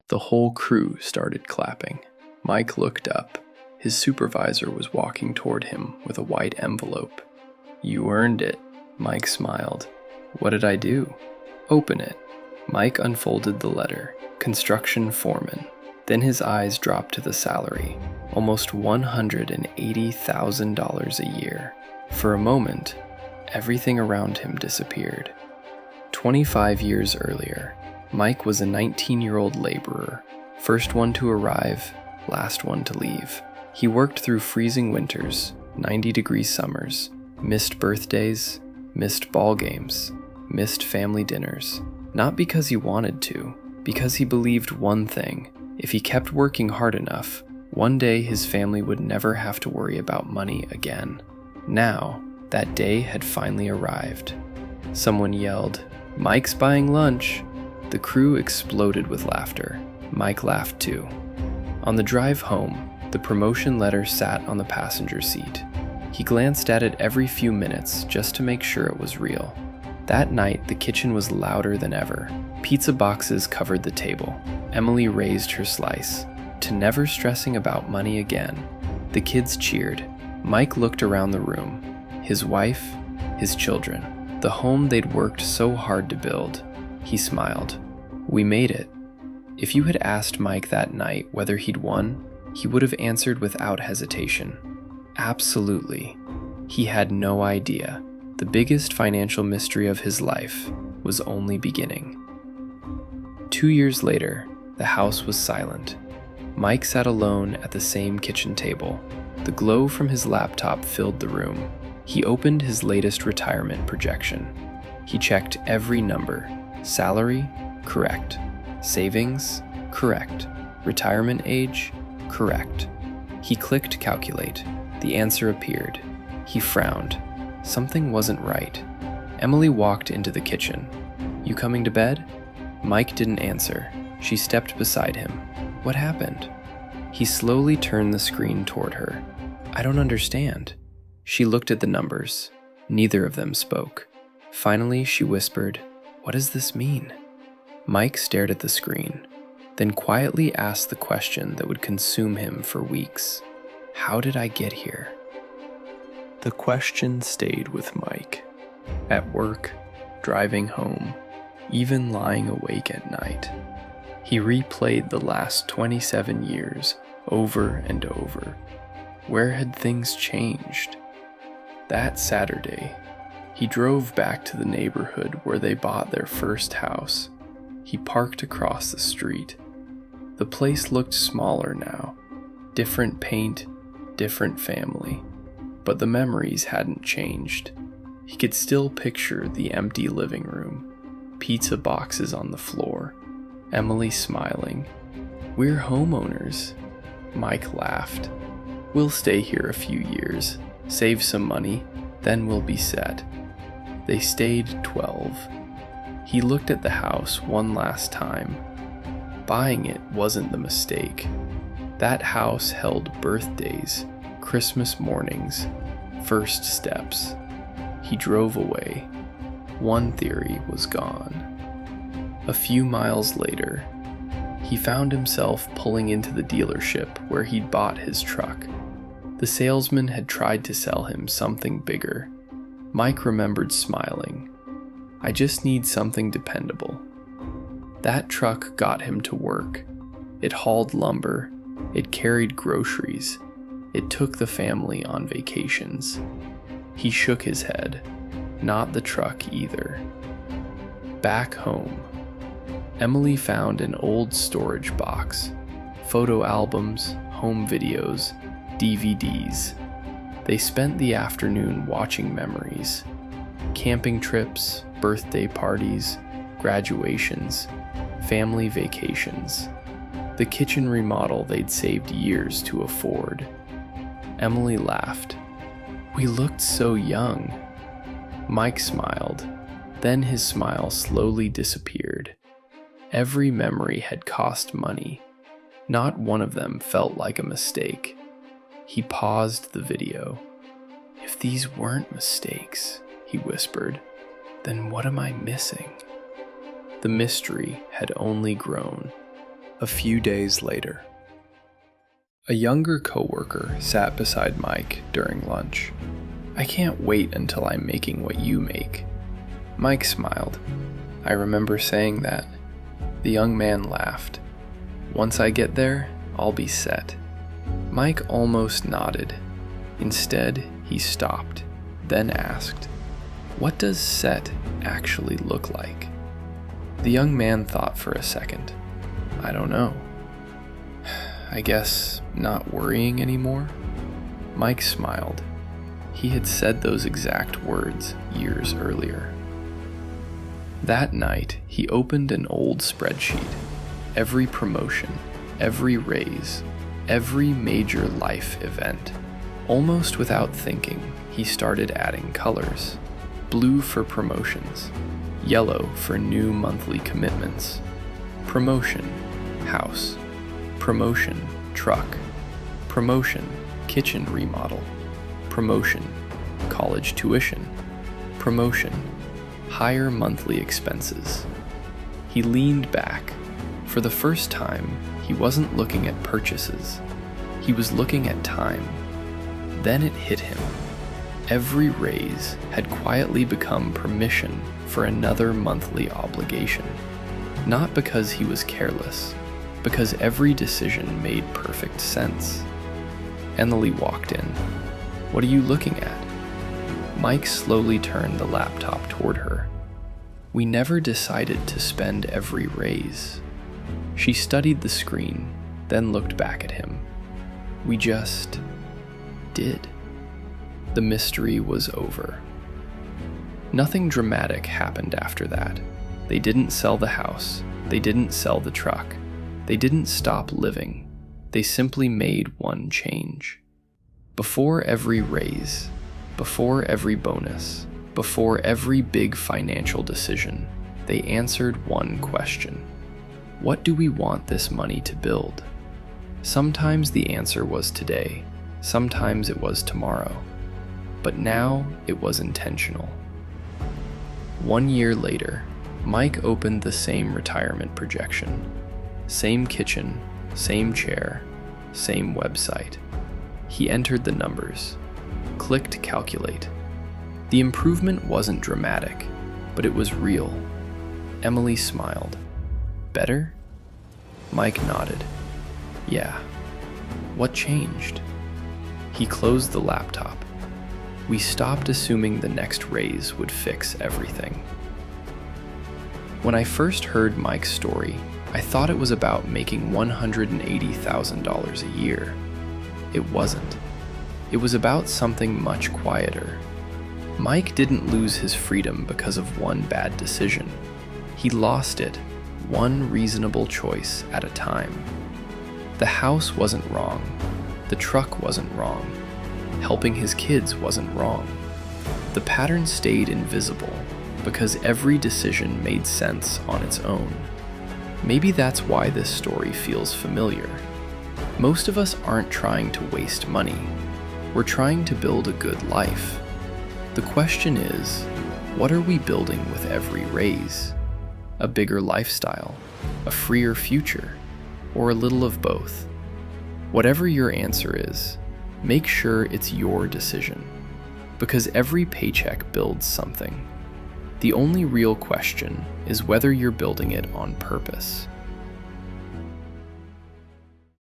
The whole crew started clapping. Mike looked up. His supervisor was walking toward him with a white envelope. "You earned it," Mike smiled. "What did I do?" "Open it." Mike unfolded the letter. Construction foreman. Then his eyes dropped to the salary. Almost $180,000 a year. For a moment, everything around him disappeared. 25 years earlier, Mike was a 19-year-old laborer. First one to arrive, last one to leave. He worked through freezing winters, 90-degree summers, missed birthdays, missed ball games, missed family dinners. Not because he wanted to, because he believed one thing: if he kept working hard enough, one day his family would never have to worry about money again. Now, that day had finally arrived. Someone yelled, "Mike's buying lunch!" The crew exploded with laughter. Mike laughed too. On the drive home, the promotion letter sat on the passenger seat. He glanced at it every few minutes just to make sure it was real. That night, the kitchen was louder than ever. Pizza boxes covered the table. Emily raised her slice. To never stressing about money again. The kids cheered. Mike looked around the room. His wife, his children, the home they'd worked so hard to build. He smiled. "We made it." If you had asked Mike that night whether he'd won, he would have answered without hesitation. Absolutely. He had no idea. The biggest financial mystery of his life was only beginning. 2 years later, the house was silent. Mike sat alone at the same kitchen table. The glow from his laptop filled the room. He opened his latest retirement projection. He checked every number. Salary? Correct. Savings? Correct. Retirement age? Correct. He clicked calculate. The answer appeared. He frowned. Something wasn't right. Emily walked into the kitchen. "You coming to bed?" Mike didn't answer. She stepped beside him. "What happened?" He slowly turned the screen toward her. "I don't understand." She looked at the numbers. Neither of them spoke. Finally, she whispered, "What does this mean?" Mike stared at the screen, then quietly asked the question that would consume him for weeks. "How did I get here?" The question stayed with Mike. At work, driving home, even lying awake at night. He replayed the last 27 years over and over. Where had things changed? That Saturday, he drove back to the neighborhood where they bought their first house. He parked across the street. The place looked smaller now. Different paint, different family. But the memories hadn't changed. He could still picture the empty living room, pizza boxes on the floor, Emily smiling. "We're homeowners." Mike laughed. "We'll stay here a few years, save some money, then we'll be set." They stayed 12. He looked at the house one last time. Buying it wasn't the mistake. That house held birthdays, Christmas mornings, first steps. He drove away. One theory was gone. A few miles later, he found himself pulling into the dealership where he'd bought his truck. The salesman had tried to sell him something bigger. Mike remembered smiling. "I just need something dependable." That truck got him to work. It hauled lumber. It carried groceries. It took the family on vacations. He shook his head. Not the truck either. Back home, Emily found an old storage box. Photo albums, home videos, DVDs. They spent the afternoon watching memories. Camping trips, birthday parties, graduations, family vacations. The kitchen remodel they'd saved years to afford. Emily laughed. "We looked so young." Mike smiled. Then his smile slowly disappeared. Every memory had cost money. Not one of them felt like a mistake. He paused the video. "If these weren't mistakes," he whispered, "then what am I missing?" The mystery had only grown. A few days later. A younger coworker sat beside Mike during lunch. "I can't wait until I'm making what you make." Mike smiled. "I remember saying that." The young man laughed. "Once I get there, I'll be set." Mike almost nodded. Instead, he stopped, then asked, "What does set actually look like?" The young man thought for a second. "I don't know. I guess not worrying anymore?" Mike smiled. He had said those exact words years earlier. That night, he opened an old spreadsheet. Every promotion, every raise, every major life event. Almost without thinking, he started adding colors. Blue for promotions, yellow for new monthly commitments. Promotion, house. Promotion, truck. Promotion, kitchen remodel. Promotion, college tuition. Promotion, higher monthly expenses. He leaned back. For the first time, he wasn't looking at purchases. He was looking at time. Then it hit him. Every raise had quietly become permission for another monthly obligation. Not because he was careless, because every decision made perfect sense. Emily walked in. "What are you looking at?" Mike slowly turned the laptop toward her. "We never decided to spend every raise." She studied the screen, then looked back at him. "We just did." The mystery was over. Nothing dramatic happened after that. They didn't sell the house. They didn't sell the truck. They didn't stop living. They simply made one change. Before every raise, before every bonus, before every big financial decision, they answered one question. What do we want this money to build? Sometimes the answer was today. Sometimes it was tomorrow. But now it was intentional. 1 year later, Mike opened the same retirement projection. Same kitchen, same chair, same website. He entered the numbers, clicked calculate. The improvement wasn't dramatic, but it was real. Emily smiled. "Better?" Mike nodded. "Yeah." "What changed?" He closed the laptop. We stopped assuming the next raise would fix everything. When I first heard Mike's story, I thought it was about making $180,000 a year. It wasn't. It was about something much quieter. Mike didn't lose his freedom because of one bad decision. He lost it, one reasonable choice at a time. The house wasn't wrong. The truck wasn't wrong. Helping his kids wasn't wrong. The pattern stayed invisible because every decision made sense on its own. Maybe that's why this story feels familiar. Most of us aren't trying to waste money. We're trying to build a good life. The question is, what are we building with every raise? A bigger lifestyle, a freer future, or a little of both? Whatever your answer is, make sure it's your decision, because every paycheck builds something. The only real question is whether you're building it on purpose.